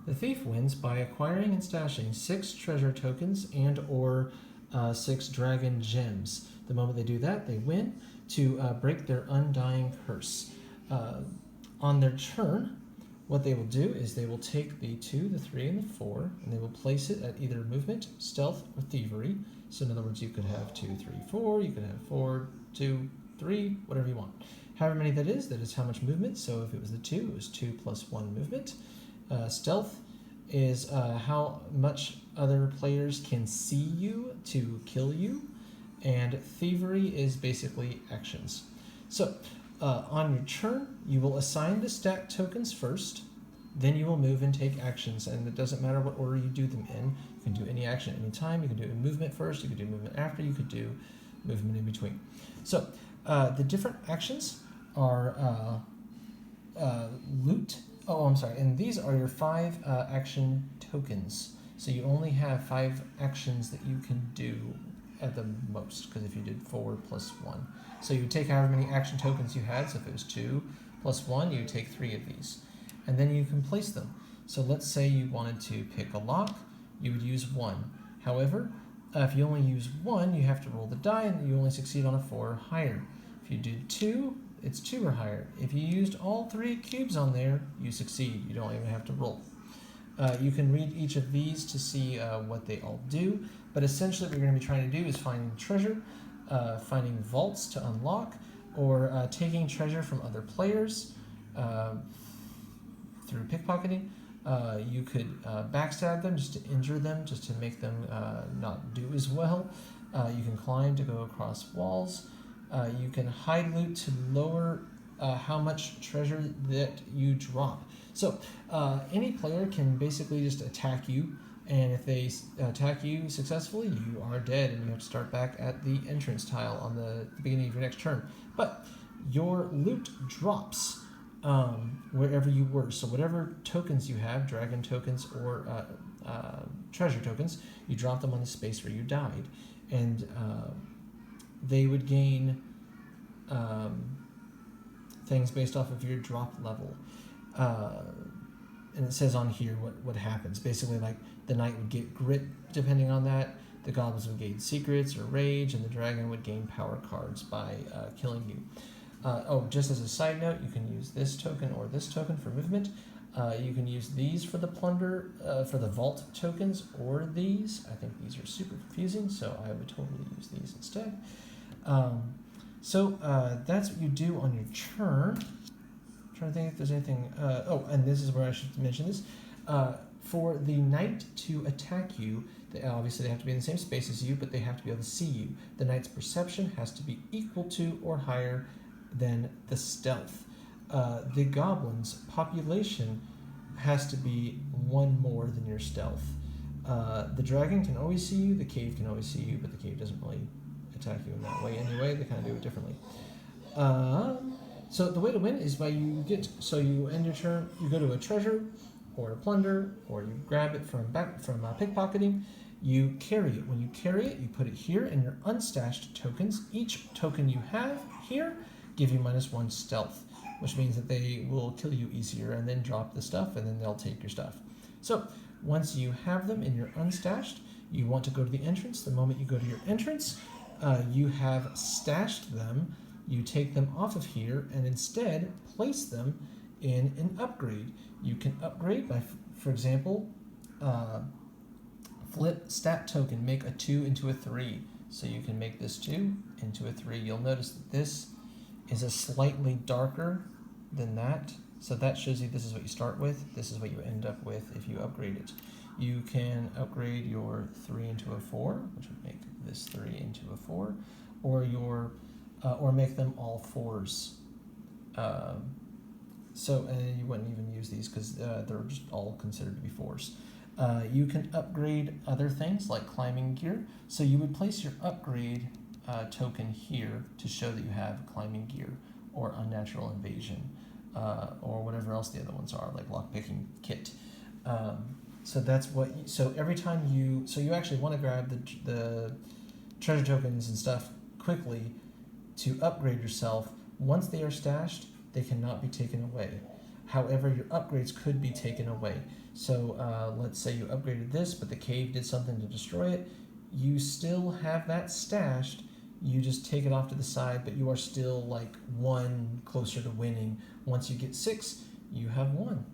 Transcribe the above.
The thief wins by acquiring and stashing 6 treasure tokens and or 6 dragon gems. The moment they do that, they win to break their undying curse. On their turn, what they will do is they will take the 2, the 3, and the 4, and they will place it at either movement, stealth, or thievery. So in other words, you could have 2, 3, 4, you could have 4, 2, 3, whatever you want. However many that is how much movement. So if it was the 2, it was 2 plus 1 movement. Stealth is how much other players can see you to kill you. And thievery is basically actions. So on your turn, you will assign the stat tokens first, then you will move and take actions, and it doesn't matter what order you do them in. You can do any action at any time. You can do a movement first, you can do movement after, you could do movement in between. So the different actions are loot. Oh, I'm sorry, and these are your 5 action tokens. So you only have 5 actions that you can do at the most, because if you did 4 plus 1. So you would take however many action tokens you had, so if it was 2 plus 1, you would take 3 of these. And then you can place them. So let's say you wanted to pick a lock, you would use 1. However, if you only use 1, you have to roll the die, and you only succeed on a 4 or higher. If you did 2, it's 2 or higher. If you used all 3 cubes on there, you succeed. You don't even have to roll. You can read each of these to see what they all do, but essentially what you're going to be trying to do is finding treasure, finding vaults to unlock, or taking treasure from other players through pickpocketing. You could backstab them just to injure them, just to make them not do as well. You can climb to go across walls. You can hide loot to lower how much treasure that you drop. So any player can basically just attack you, and if they attack you successfully, you are dead, and you have to start back at the entrance tile on the beginning of your next turn. But your loot drops wherever you were. So whatever tokens you have, dragon tokens or treasure tokens, you drop them on the space where you died, and they would gain things based off of your drop level. And it says on here what happens. Basically, like, the knight would get grit depending on that, the goblins would gain secrets or rage, and the dragon would gain power cards by killing you. Just as a side note, you can use this token or this token for movement. You can use these for the plunder, for the vault tokens, or these. I think these are super confusing, so I would totally use these instead. So that's what you do on your turn. I'm trying to think if there's anything. And this is where I should mention this. For the knight to attack you, they have to be in the same space as you, but they have to be able to see you. The knight's perception has to be equal to or higher than the stealth. The goblin's population has to be 1 more than your stealth. The dragon can always see you, the cave can always see you, but the cave doesn't really attack you in that way anyway. They kind of do it differently. So the way to win is by you end your turn, you go to a treasure or a plunder, or you grab it from pickpocketing, you carry it. When you carry it, you put it here in your unstashed tokens. Each token you have here give you -1 stealth, which means that they will kill you easier and then drop the stuff, and then they'll take your stuff. So once you have them in your unstashed, you want to go to the entrance. The moment you go to your entrance, you have stashed them. You take them off of here and instead place them in an upgrade. You can upgrade by, for example, flip stat token, make a 2 into a 3. So you can make this 2 into a 3. You'll notice that this is a slightly darker than that. So that shows you this is what you start with. This is what you end up with if you upgrade it. You can upgrade your 3 into a 4, which would make this 3 into a 4, or make them all 4s. And you wouldn't even use these because they're just all considered to be 4s. You can upgrade other things like climbing gear. So you would place your upgrade token here to show that you have climbing gear or unnatural invasion, or whatever else the other ones are, like lockpicking kit. So every time you actually want to grab the treasure tokens and stuff quickly to upgrade yourself. Once they are stashed, they cannot be taken away. However, your upgrades could be taken away. So let's say you upgraded this, but the cave did something to destroy it. You still have that stashed. You just take it off to the side, but you are still like one closer to winning. Once you get 6, you have won.